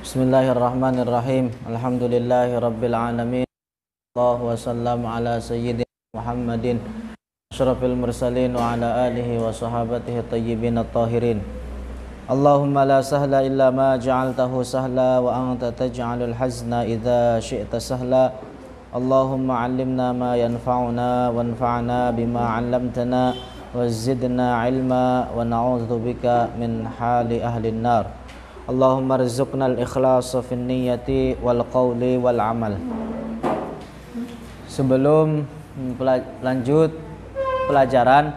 Bismillahirrahmanirrahim. Alhamdulillahirabbil alamin. Allahu wasallam ala sayyidina Muhammadin asyrafil mursalin wa ala alihi wa sahabatihi thayyibin at-tahirin. Allahumma la sahla illa ma ja'altahu sahla wa anta taj'alul hazna idza syi'ta sahla. Allahumma 'allimna ma yanfa'una wanfa'na bima 'allamtana wa zidna 'ilma wa na'udzubika min hali ahlin nar. Allahumma rizukna al-ikhlasa fin niyyati wal qawli wal amal. Sebelum lanjut pelajaran,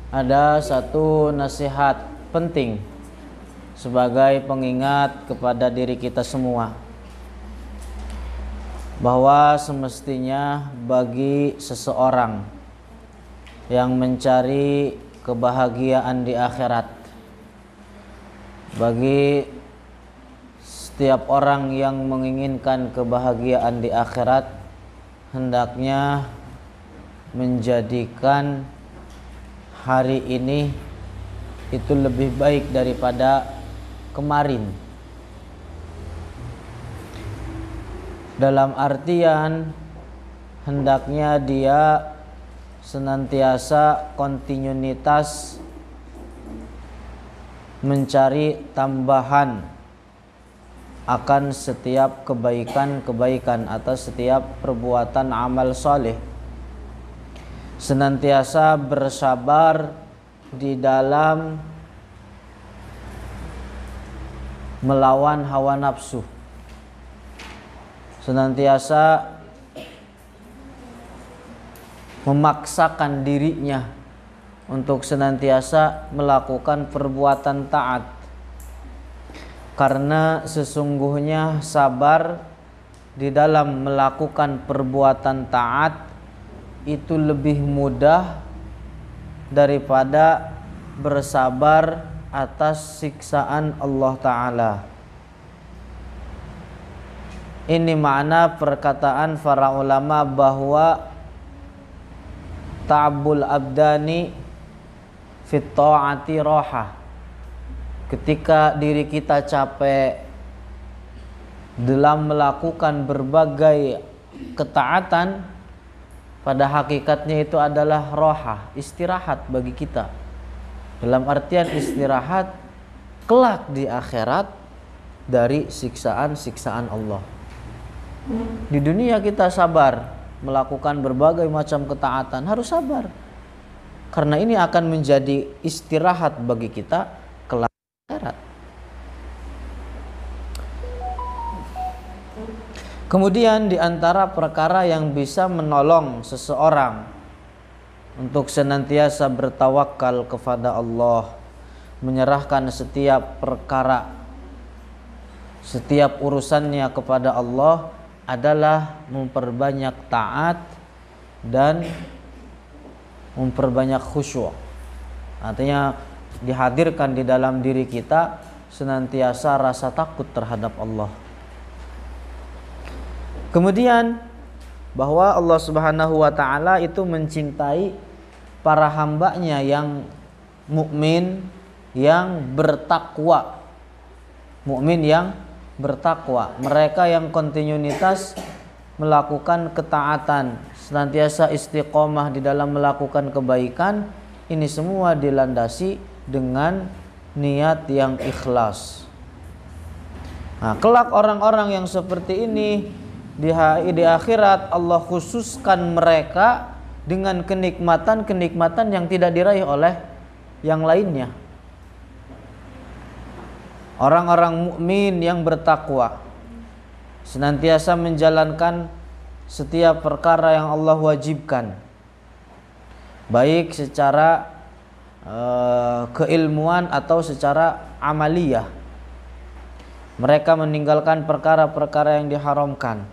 ada satu nasihat penting sebagai pengingat kepada diri kita semua, bahwa semestinya bagi seseorang yang mencari kebahagiaan di akhirat, bagi setiap orang yang menginginkan kebahagiaan di akhirat, hendaknya menjadikan hari ini itu lebih baik daripada kemarin. Dalam artian, hendaknya dia senantiasa kontinuitas mencari tambahan akan setiap kebaikan-kebaikan atau setiap perbuatan amal soleh, senantiasa bersabar di dalam melawan hawa nafsu, senantiasa memaksakan dirinya untuk senantiasa melakukan perbuatan taat, karena sesungguhnya sabar di dalam melakukan perbuatan taat itu lebih mudah daripada bersabar atas siksaan Allah Ta'ala. Ini makna perkataan para ulama bahwa ta'abbul abdani fit ta'ati roha. Ketika diri kita capek dalam melakukan berbagai ketaatan, pada hakikatnya itu adalah roha, istirahat bagi kita. Dalam artian istirahat kelak di akhirat dari siksaan-siksaan Allah. Di dunia kita sabar melakukan berbagai macam ketaatan, harus sabar, karena ini akan menjadi istirahat bagi kita kelak akhirat. Kemudian di antara perkara yang bisa menolong seseorang untuk senantiasa bertawakal kepada Allah, menyerahkan setiap perkara, setiap urusannya kepada Allah, adalah memperbanyak taat dan memperbanyak khusyuk. Artinya dihadirkan di dalam diri kita senantiasa rasa takut terhadap Allah. Kemudian bahwa Allah Subhanahu wa Ta'ala itu mencintai para hambanya yang mukmin, yang bertakwa. Mukmin yang bertakwa, mereka yang kontinuitas melakukan ketaatan, senantiasa istiqomah di dalam melakukan kebaikan. Ini semua dilandasi dengan niat yang ikhlas. Nah, kelak orang-orang yang seperti ini di akhirat Allah khususkan mereka dengan kenikmatan-kenikmatan yang tidak diraih oleh yang lainnya. Orang-orang mukmin yang bertakwa senantiasa menjalankan setiap perkara yang Allah wajibkan, baik secara keilmuan atau secara amaliyah. Mereka meninggalkan perkara-perkara yang diharamkan.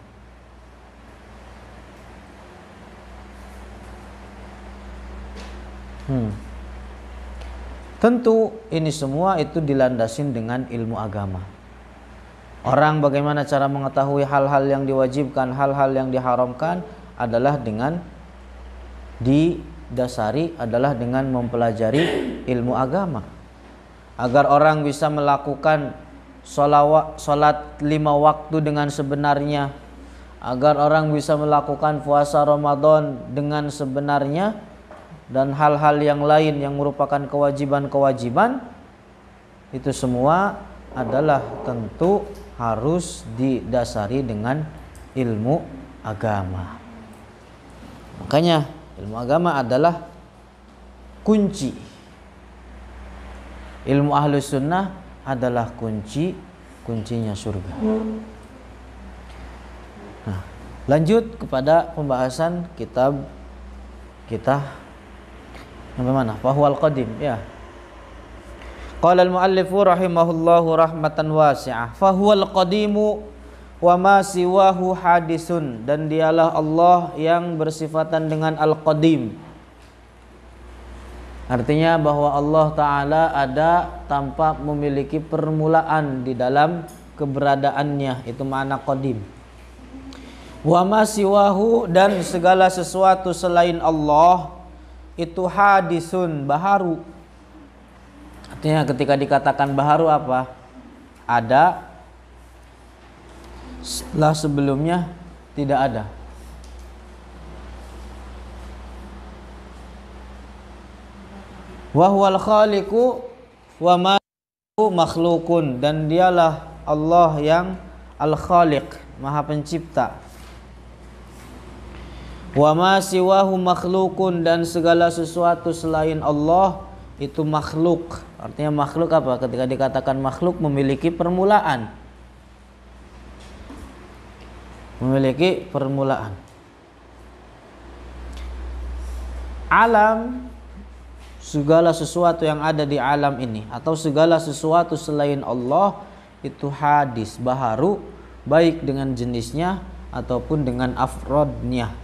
Tentu ini semua itu dilandasin dengan ilmu agama. Orang bagaimana cara mengetahui hal-hal yang diwajibkan, hal-hal yang diharamkan adalah dengan didasari adalah dengan mempelajari ilmu agama. Agar orang bisa melakukan salat 5 waktu dengan sebenarnya, agar orang bisa melakukan puasa Ramadan dengan sebenarnya, dan hal-hal yang lain yang merupakan kewajiban-kewajiban, itu semua adalah tentu harus didasari dengan ilmu agama. Makanya ilmu agama adalah kunci. Ilmu ahlus sunnah adalah kuncinya surga. Nah, lanjut kepada pembahasan kitab kita. Sampai mana? Fahuwal qadim, ya. Qala al-muallifu rahimahullahu rahmatan wasi'ah. Fahuwal qadimu wa ma siwahu hadisun, dan dialah Allah yang bersifatan dengan al-qadim. Artinya bahwa Allah Ta'ala ada tanpa memiliki permulaan di dalam keberadaannya, itu makna qadim. Wa ma siwahu, dan segala sesuatu selain Allah itu hadisun, baharu. Artinya ketika dikatakan baharu apa? Ada setelah sebelumnya tidak ada. Wa huwal khaliqu wa ma makhlukun, dan dialah Allah yang al-khaliq, maha pencipta. Wa ma siwahu makhlukun, dan segala sesuatu selain Allah itu makhluk. Artinya makhluk apa? Ketika dikatakan makhluk, memiliki permulaan. Memiliki permulaan. Alam, segala sesuatu yang ada di alam ini atau segala sesuatu selain Allah itu hadis, baharu, baik dengan jenisnya ataupun dengan afrodnya.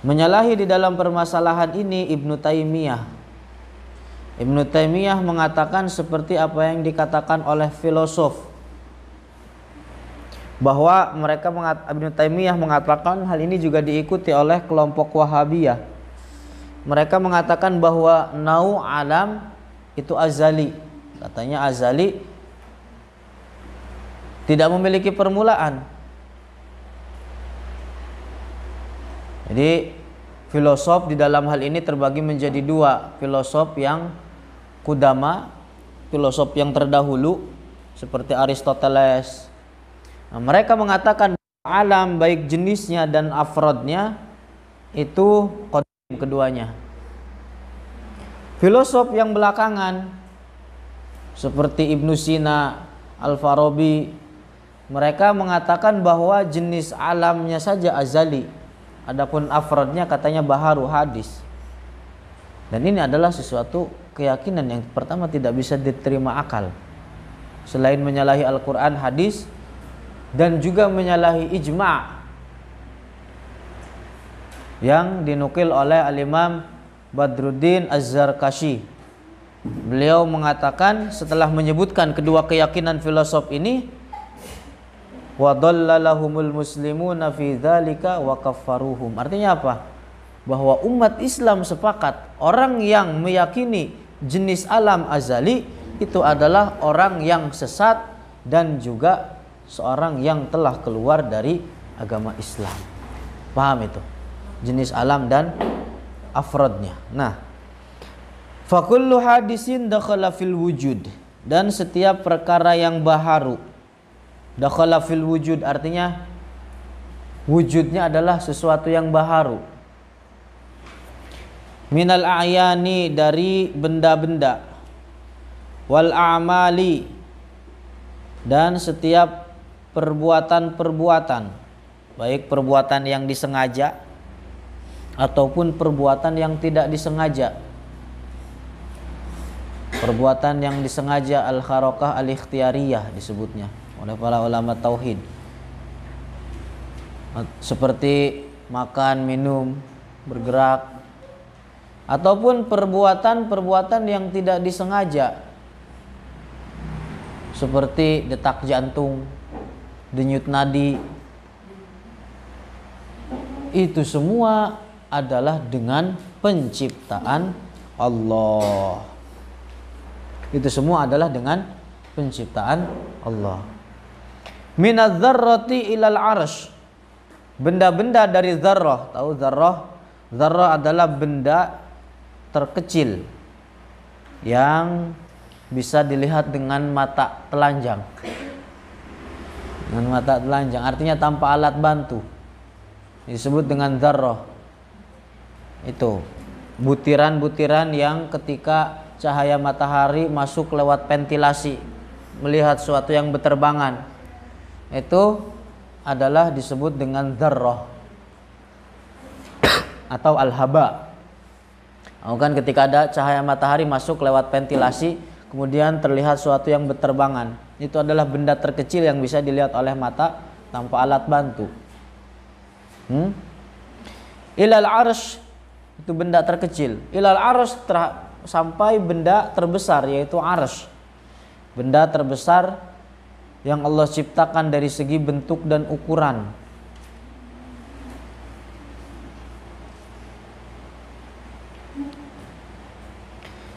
Menyalahi di dalam permasalahan ini Ibnu Taimiyah. Ibnu Taimiyah mengatakan seperti apa yang dikatakan oleh filosof, bahwa Ibnu Taimiyah mengatakan hal ini juga diikuti oleh kelompok Wahabiyah. Mereka mengatakan bahwa nau alam itu azali. Katanya azali, tidak memiliki permulaan. Jadi filosof di dalam hal ini terbagi menjadi dua. Filosof yang kudama, filosof yang terdahulu seperti Aristoteles. Nah, mereka mengatakan alam baik jenisnya dan afrodnya itu qadim keduanya. Filosof yang belakangan seperti Ibnu Sina, Al-Farabi, mereka mengatakan bahwa jenis alamnya saja azali, adapun afrodnya katanya baharu, hadis. Dan ini adalah sesuatu keyakinan yang pertama tidak bisa diterima akal. Selain menyalahi Al-Quran, hadis, dan juga menyalahi ijma' yang dinukil oleh Al-Imam Badruddin Az-Zarkashi. Beliau mengatakan setelah menyebutkan kedua keyakinan filosof ini, wa dhallalahumul muslimuna fi dzalika wa kaffaruhum. Artinya apa? Bahwa umat Islam sepakat orang yang meyakini jenis alam azali itu adalah orang yang sesat dan juga seorang yang telah keluar dari agama Islam. Paham itu? Jenis alam dan afrodnya. Nah, fa kullu hadisin dakhala fil wujud, dan setiap perkara yang baharu dakhala fil wujud, artinya wujudnya adalah sesuatu yang baharu. Minal a'yani, dari benda-benda, wal a'mali, dan setiap perbuatan-perbuatan, baik perbuatan yang disengaja ataupun perbuatan yang tidak disengaja. Perbuatan yang disengaja al-kharakah al-ikhtiyariyah disebutnya oleh para ulama tauhid, seperti makan, minum, bergerak, ataupun perbuatan-perbuatan yang tidak disengaja seperti detak jantung, denyut nadi. Itu semua adalah dengan penciptaan Allah. Itu semua adalah dengan penciptaan Allah. Minadz dzarrati ilal arsy. Benda-benda dari dzarrah, tahu dzarrah? Dzarrah adalah benda terkecil yang bisa dilihat dengan mata telanjang. Dengan mata telanjang, artinya tanpa alat bantu. Disebut dengan dzarrah. Itu butiran-butiran yang ketika cahaya matahari masuk lewat ventilasi melihat sesuatu yang berterbangan, itu adalah disebut dengan dzarrah atau al-haba. Kan ketika ada cahaya matahari masuk lewat ventilasi kemudian terlihat sesuatu yang berterbangan, itu adalah benda terkecil yang bisa dilihat oleh mata tanpa alat bantu. Ilal arsy, itu benda terkecil. Ilal arsy, sampai benda terbesar, yaitu arsy. Benda terbesar yang Allah ciptakan dari segi bentuk dan ukuran.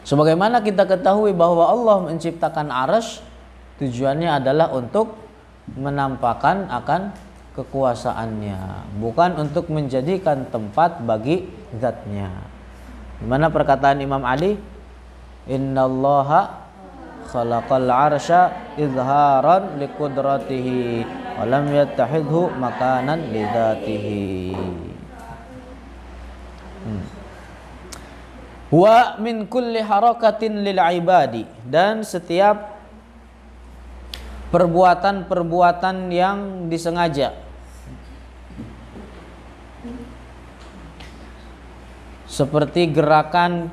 Sebagaimana kita ketahui bahwa Allah menciptakan arsy, tujuannya adalah untuk menampakkan akan kekuasaannya, bukan untuk menjadikan tempat bagi zatnya. Dimana perkataan Imam Ali, innallaha khalaqal arsya izharan liqudratihi wa lam yattahidhu makanan lidzatihi. Wa min kulli harakatin lil ibadi, dan setiap perbuatan-perbuatan yang disengaja, seperti gerakan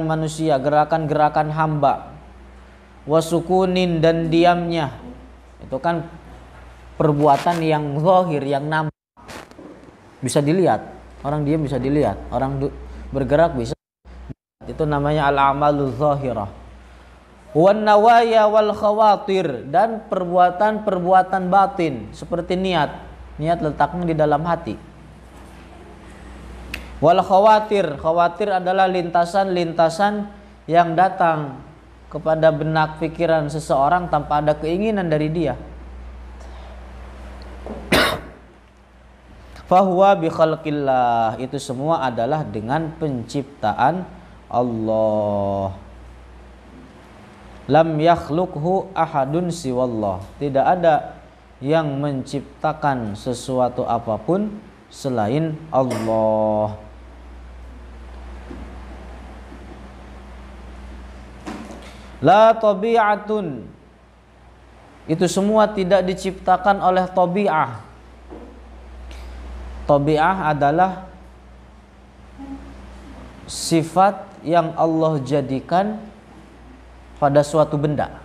manusia, gerakan hamba, wasukunin, dan diamnya, itu kan perbuatan yang zahir, yang nampak, bisa dilihat. Orang diam bisa dilihat, orang bergerak bisa, itu namanya al-amalul zahirah. Wan nawaya wal khawatir, dan perbuatan-perbuatan batin seperti niat letaknya di dalam hati. Wal khawatir adalah lintasan-lintasan yang datang kepada benak pikiran seseorang tanpa ada keinginan dari dia. Fahuwa bi khalqillah, itu semua adalah dengan penciptaan Allah. Lam yakhluqhu ahadun siwallah, tidak ada yang menciptakan sesuatu apapun selain Allah. La tabi'atun, itu semua tidak diciptakan oleh tabi'ah. Tabi'ah adalah sifat yang Allah jadikan pada suatu benda.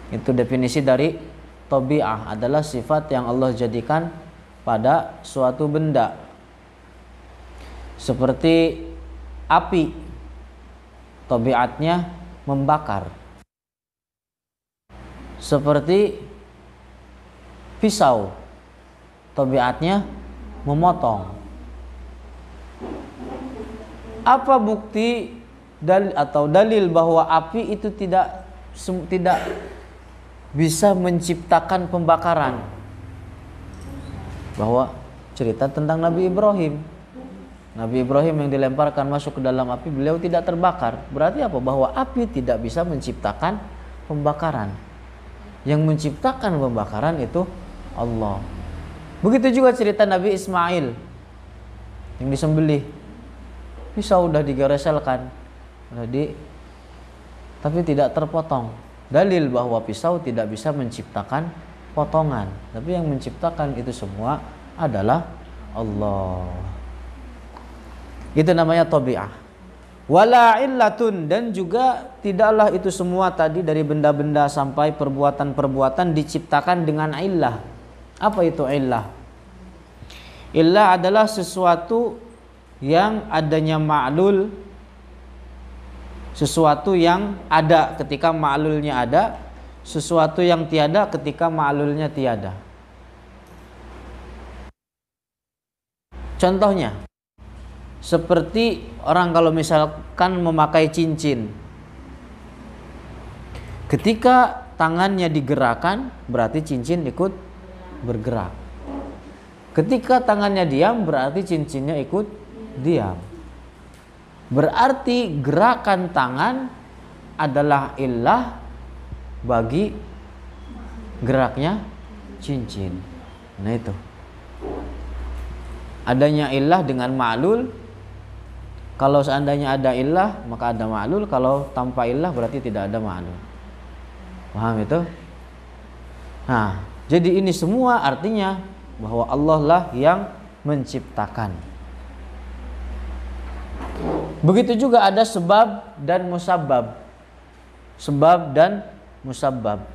Itu definisi dari tabi'ah, adalah sifat yang Allah jadikan pada suatu benda. Seperti api, tabiatnya membakar. Seperti pisau, tabiatnya memotong. Apa bukti dalil bahwa api itu tidak bisa menciptakan pembakaran? Bahwa cerita tentang Nabi Ibrahim. Nabi Ibrahim yang dilemparkan masuk ke dalam api, beliau tidak terbakar. Berarti apa? Bahwa api tidak bisa menciptakan pembakaran. Yang menciptakan pembakaran itu Allah. Begitu juga cerita Nabi Ismail yang disembelih. Pisau sudah digereselkan, tapi tidak terpotong. Dalil bahwa pisau tidak bisa menciptakan potongan, tapi yang menciptakan itu semua adalah Allah. Itu namanya tabi'ah. Wala illatun, dan juga tidaklah itu semua tadi dari benda-benda sampai perbuatan-perbuatan diciptakan dengan illah. Apa itu illah? Illah adalah sesuatu yang adanya ma'lul, sesuatu yang ada ketika ma'lulnya ada, sesuatu yang tiada ketika ma'lulnya tiada. Contohnya, seperti orang kalau misalkan memakai cincin. Ketika tangannya digerakkan, berarti cincin ikut bergerak. Ketika tangannya diam, berarti cincinnya ikut diam. Berarti gerakan tangan adalah illah bagi geraknya cincin. Nah itu. Adanya illah dengan ma'lul. Kalau seandainya ada illah, maka ada ma'lul. Kalau tanpa illah berarti tidak ada ma'lul. Paham itu? Nah, jadi ini semua artinya bahwa Allah lah yang menciptakan. Begitu juga ada sebab dan musabbab. Sebab dan musabbab.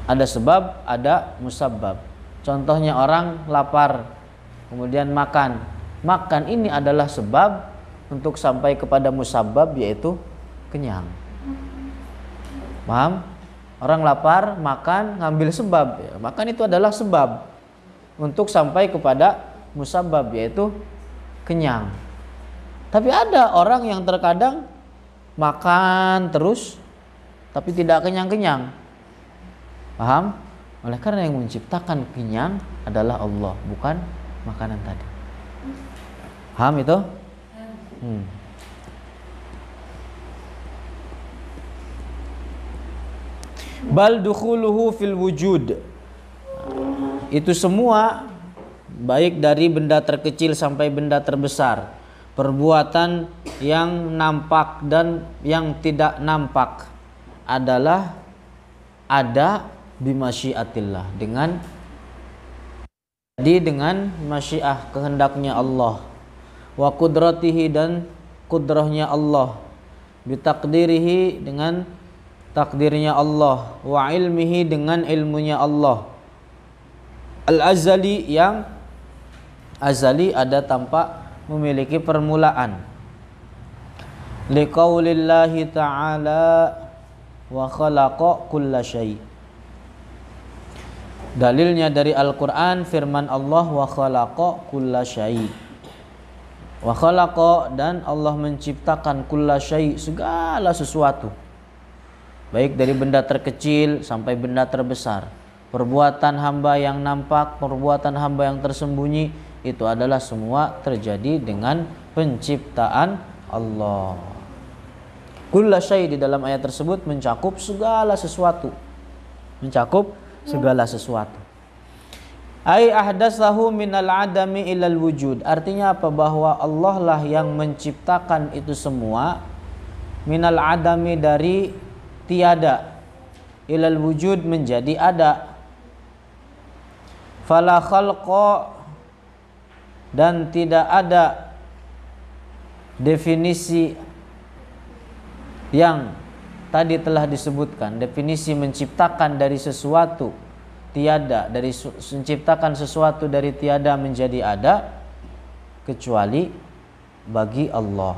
Ada sebab, ada musabbab. Contohnya orang lapar, kemudian makan. Makan ini adalah sebab untuk sampai kepada musabbab, yaitu kenyang. Paham? Orang lapar, makan, ngambil sebab. Makan itu adalah sebab untuk sampai kepada musabbab, yaitu kenyang. Tapi ada orang yang terkadang makan terus tapi tidak kenyang-kenyang. Paham? Oleh karena yang menciptakan kenyang adalah Allah, bukan makanan tadi. Paham itu? Bal dukhuluhu fil wujud. Itu semua, baik dari benda terkecil sampai benda terbesar, perbuatan yang nampak dan yang tidak nampak, adalah ada bimasyiatillah, dengan masyiah, kehendaknya Allah, wa qudratihi, dan kudrahnya Allah, bitakdirihi, dengan takdirnya Allah, wa ilmihi, dengan ilmunya Allah, al-azali, yang azali, ada tanpa memiliki permulaan. Liqaulillahi ta'ala wa khalaqa kulla syai'. Dalilnya dari Al-Quran, firman Allah, wa khalaqa kulla syai'. Wa khalaqa, dan Allah menciptakan kulla syai', segala sesuatu, baik dari benda terkecil sampai benda terbesar. Perbuatan hamba yang nampak, perbuatan hamba yang tersembunyi, itu adalah semua terjadi dengan penciptaan Allah. Kulla syai' di dalam ayat tersebut mencakup segala sesuatu. Mencakup segala sesuatu. Ai ahdatsahu minal adami ilal wujud. Artinya apa? Bahwa Allah lah yang menciptakan itu semua, minal adami, dari tiada, ilal wujud, menjadi ada. Fala khalqa, dan tidak ada definisi yang tadi telah disebutkan, definisi menciptakan dari sesuatu tiada, dari menciptakan sesuatu dari tiada menjadi ada, kecuali bagi Allah.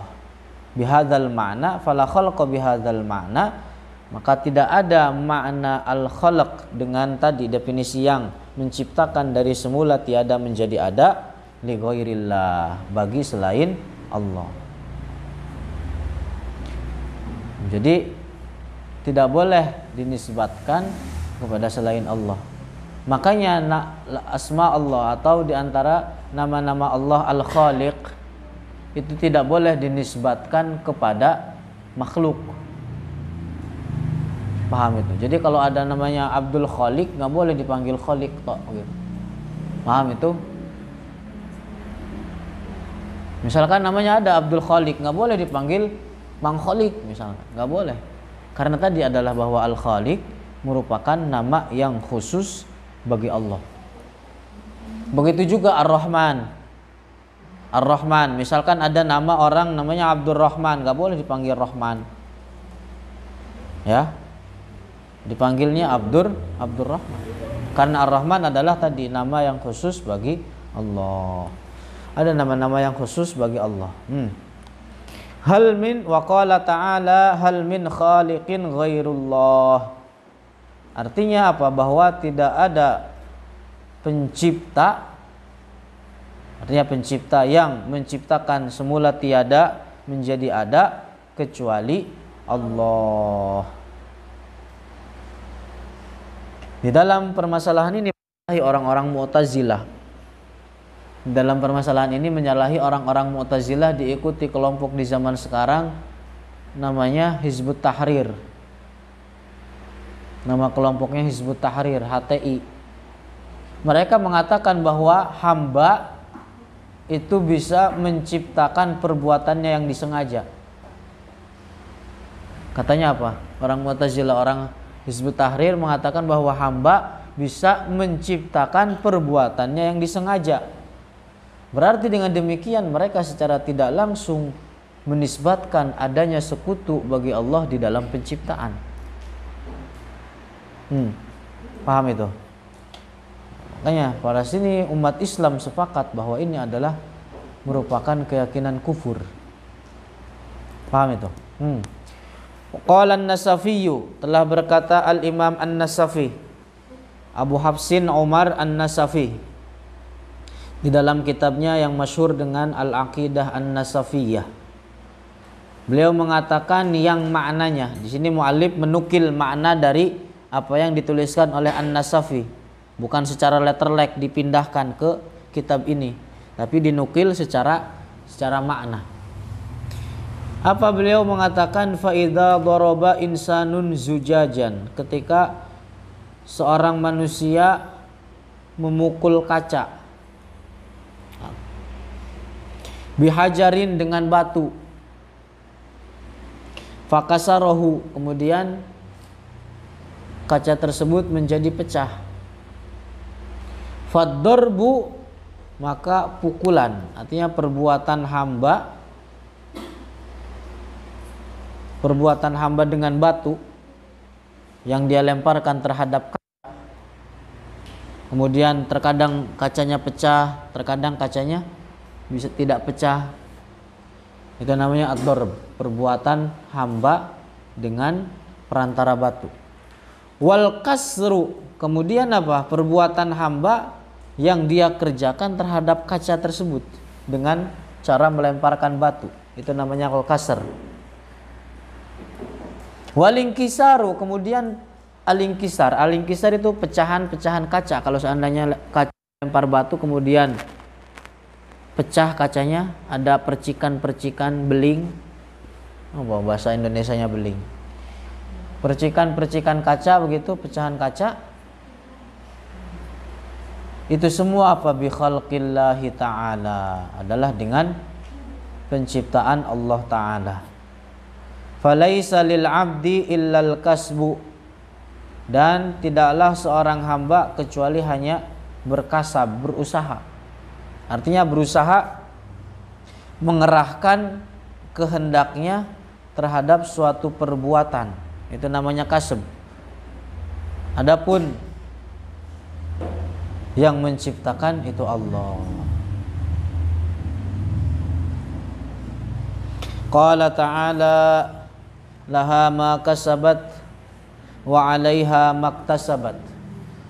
Bihadzal ma'na, fala khalqa bihadzal ma'na, maka tidak ada makna al-khalq dengan tadi definisi yang menciptakan dari semula tiada menjadi ada, li ghairillah, bagi selain Allah. Jadi tidak boleh dinisbatkan kepada selain Allah. Makanya asma Allah atau diantara nama-nama Allah Al-Khaliq itu tidak boleh dinisbatkan kepada makhluk. Paham itu? Jadi kalau ada namanya Abdul Khaliq, nggak boleh dipanggil Khaliq toh, gitu. Paham itu? Misalkan namanya ada Abdul Khaliq, nggak boleh dipanggil Mang Khaliq misalkan, nggak boleh. Karena tadi adalah bahwa Al-Khaliq merupakan nama yang khusus bagi Allah. Begitu juga Ar-Rahman. Ar-Rahman, misalkan ada nama orang namanya Abdul Rahman, nggak boleh dipanggil Rahman. Ya, dipanggilnya Abdur Rahman. Karena Ar-Rahman adalah tadi nama yang khusus bagi Allah. Ada nama-nama yang khusus bagi Allah. Hal min, wa qala ta'ala hal min khaliqin ghairullah. Artinya apa? Bahwa tidak ada pencipta, artinya pencipta yang menciptakan semula tiada menjadi ada, kecuali Allah. Di dalam permasalahan ini menyalahi orang-orang Mu'tazilah. Dalam permasalahan ini menyalahi orang-orang Mu'tazilah diikuti kelompok di zaman sekarang namanya Hizbut Tahrir. Nama kelompoknya Hizbut Tahrir, HTI. Mereka mengatakan bahwa hamba itu bisa menciptakan perbuatannya yang disengaja. Katanya apa? Orang Mu'tazilah, orang Hizbut Tahrir mengatakan bahwa hamba bisa menciptakan perbuatannya yang disengaja. Berarti dengan demikian mereka secara tidak langsung menisbatkan adanya sekutu bagi Allah di dalam penciptaan. Paham itu? Makanya pada sini umat Islam sepakat bahwa ini adalah merupakan keyakinan kufur. Paham itu? Qala an-Nasafiyyu, telah berkata Al-Imam An-Nasafi, Abu Hafsin Umar An-Nasafi, di dalam kitabnya yang masyhur dengan Al-Aqidah An-Nasafiyah. Beliau mengatakan yang maknanya, di sini muallif menukil makna dari apa yang dituliskan oleh An-Nasafi, bukan secara letterlek dipindahkan ke kitab ini, tapi dinukil secara makna. Apa beliau mengatakan, fa idza daraba insanun zujajan, ketika seorang manusia memukul kaca, bihajarin dengan batu, fakasarahu, kemudian kaca tersebut menjadi pecah, faddarbu, maka pukulan, artinya perbuatan hamba dengan batu yang dia lemparkan terhadap kaca, kemudian terkadang kacanya pecah, terkadang kacanya bisa tidak pecah, itu namanya ad-darb, perbuatan hamba dengan perantara batu. Wal kasru, kemudian apa? Perbuatan hamba yang dia kerjakan terhadap kaca tersebut dengan cara melemparkan batu, itu namanya wal kasr. Walingkisaru, kemudian alingkisar. Alingkisar itu pecahan-pecahan kaca. Kalau seandainya kaca lempar batu kemudian pecah kacanya, ada percikan-percikan beling. Bahasa Indonesianya beling. Percikan-percikan kaca begitu, pecahan kaca. Itu semua apa? Bi khalqillahi ta'ala, adalah dengan penciptaan Allah Ta'ala. Falaisa lil abdi illal kasbu, dan tidaklah seorang hamba kecuali hanya berkasab, berusaha. Artinya berusaha mengerahkan kehendaknya terhadap suatu perbuatan, itu namanya kasab. Adapun yang menciptakan itu Allah. Qala ta'ala laha ma kasabat wa 'alaiha maktasabat.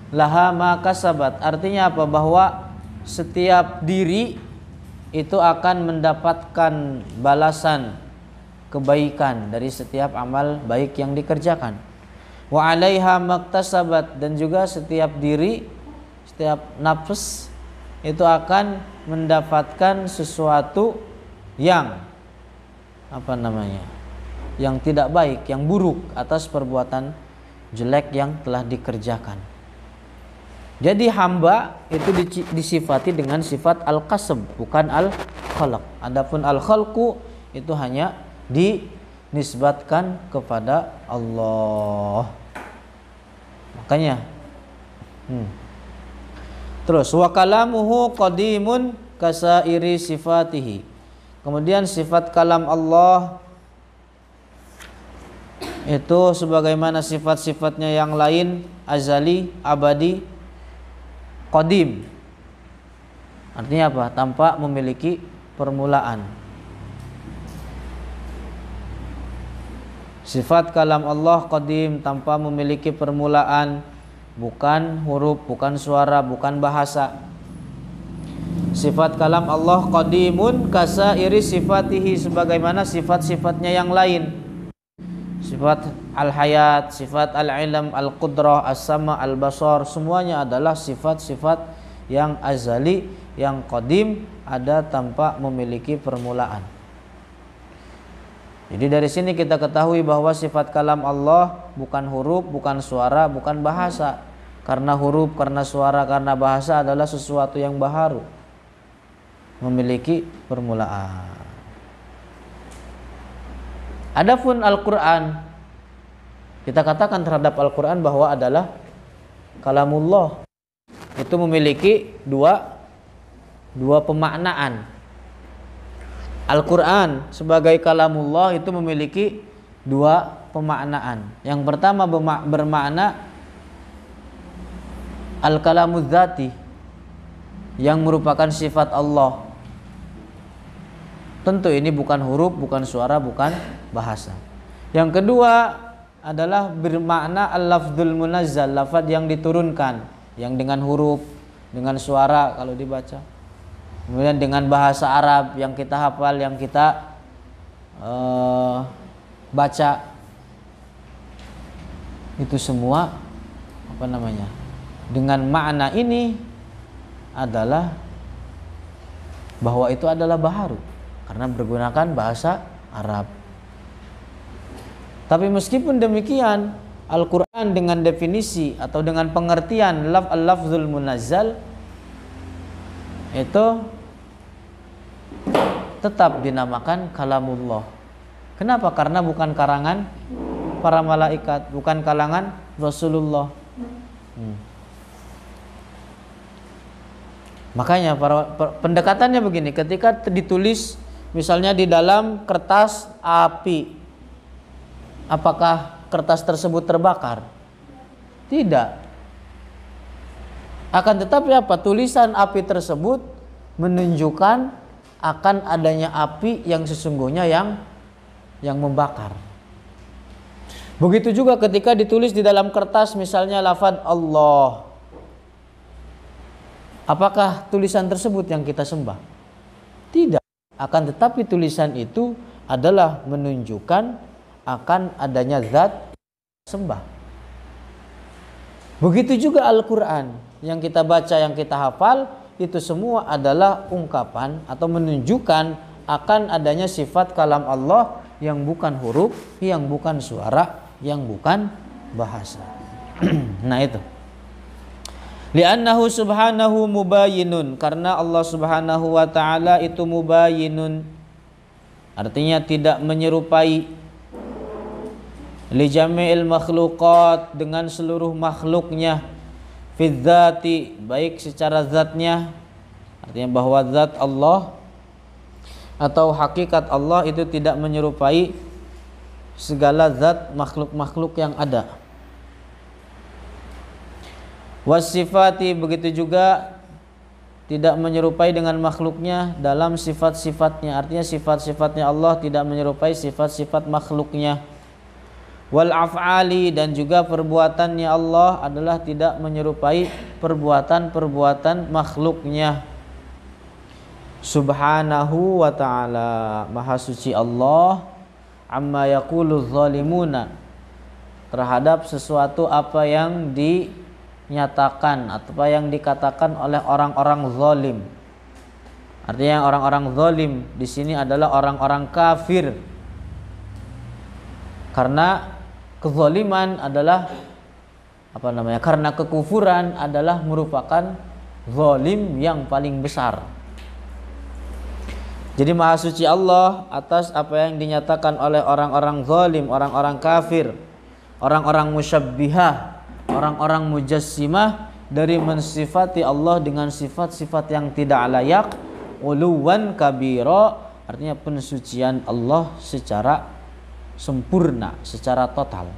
Laha ma kasabat artinya apa? Bahwa setiap diri itu akan mendapatkan balasan kebaikan dari setiap amal baik yang dikerjakan. Wa 'alaiha maktasabat, dan juga setiap diri, setiap nafs itu akan mendapatkan sesuatu yang yang tidak baik, yang buruk atas perbuatan jelek yang telah dikerjakan. Jadi hamba itu disifati dengan sifat al-kasb, bukan al-khalq. Adapun al-khalqu itu hanya dinisbatkan kepada Allah. Makanya terus wa kalamuhu qadimun kasairi sifatihi. Kemudian sifat kalam Allah itu sebagaimana sifat-sifatnya yang lain, azali, abadi, qadim. Artinya apa? Tanpa memiliki permulaan. Sifat kalam Allah qadim, tanpa memiliki permulaan, bukan huruf, bukan suara, bukan bahasa. Sifat kalam Allah qadimun kasairi sifatihi, sebagaimana sifat-sifatnya yang lain. sifat al-hayat, sifat al-ilm, al-qudrah, as-sama, al-basar, semuanya adalah sifat-sifat yang azali, yang qadim, ada tanpa memiliki permulaan. Jadi dari sini kita ketahui bahwa sifat kalam Allah bukan huruf, bukan suara, bukan bahasa. Karena huruf, karena suara, karena bahasa adalah sesuatu yang baharu, memiliki permulaan. Adapun Al-Quran, kita katakan terhadap Al-Quran bahwa adalah kalamullah. Itu memiliki dua pemaknaan. Al-Quran sebagai kalamullah itu memiliki dua pemaknaan. Yang pertama bermakna al-kalamuz zati, yang merupakan sifat Allah. Tentu ini bukan huruf, bukan suara, bukan bahasa. Yang kedua adalah bermakna al-lafdzul munazzal, lafaz yang diturunkan, yang dengan huruf, dengan suara kalau dibaca. Kemudian dengan bahasa Arab yang kita hafal, yang kita baca. Itu semua dengan makna ini adalah bahwa itu adalah baharu karena menggunakan bahasa Arab. Tapi meskipun demikian, Al-Quran dengan definisi atau dengan pengertian al-lafzul munazzal itu tetap dinamakan kalamullah. Kenapa? Karena bukan karangan para malaikat, bukan kalangan Rasulullah. Makanya pendekatannya begini, ketika ditulis misalnya di dalam kertas api, apakah kertas tersebut terbakar? Tidak. Akan tetapi apa? Tulisan api tersebut menunjukkan akan adanya api yang sesungguhnya yang membakar. Begitu juga ketika ditulis di dalam kertas misalnya lafaz Allah. Apakah tulisan tersebut yang kita sembah? Tidak. Akan tetapi tulisan itu adalah menunjukkan akan adanya zat sembah. Begitu juga Al-Quran yang kita baca, yang kita hafal, itu semua adalah ungkapan atau menunjukkan akan adanya sifat kalam Allah yang bukan huruf, yang bukan suara, yang bukan bahasa. Nah itu. Li'annahu subhanahu mubayyinun, karena Allah subhanahu wa ta'ala itu mubayyinun, artinya tidak menyerupai li jami'il makhluqat, dengan seluruh makhluknya, fi dzati, baik secara zatnya, artinya bahwa zat Allah atau hakikat Allah itu tidak menyerupai segala zat makhluk-makhluk yang ada. Wasifati, begitu juga tidak menyerupai dengan makhluknya dalam sifat-sifatnya, artinya sifat-sifatnya Allah tidak menyerupai sifat-sifat makhluknya. Wal af'ali, dan juga perbuatannya Allah adalah tidak menyerupai perbuatan-perbuatan makhluknya. Subhanahu wa ta'ala, maha suci Allah, amma yaqulu zalimuna, terhadap sesuatu apa yang dinyatakan atau apa yang dikatakan oleh orang-orang zalim. Artinya orang-orang zalim di sini adalah orang-orang kafir. Karena kezaliman adalah karena kekufuran adalah merupakan zalim yang paling besar. Jadi maha suci Allah atas apa yang dinyatakan oleh orang-orang zalim, orang-orang kafir, orang-orang musyabbihah, orang-orang mujassimah, dari mensifati Allah dengan sifat-sifat yang tidak layak, uluwan kabira, artinya pensucian Allah secara sempurna, secara total.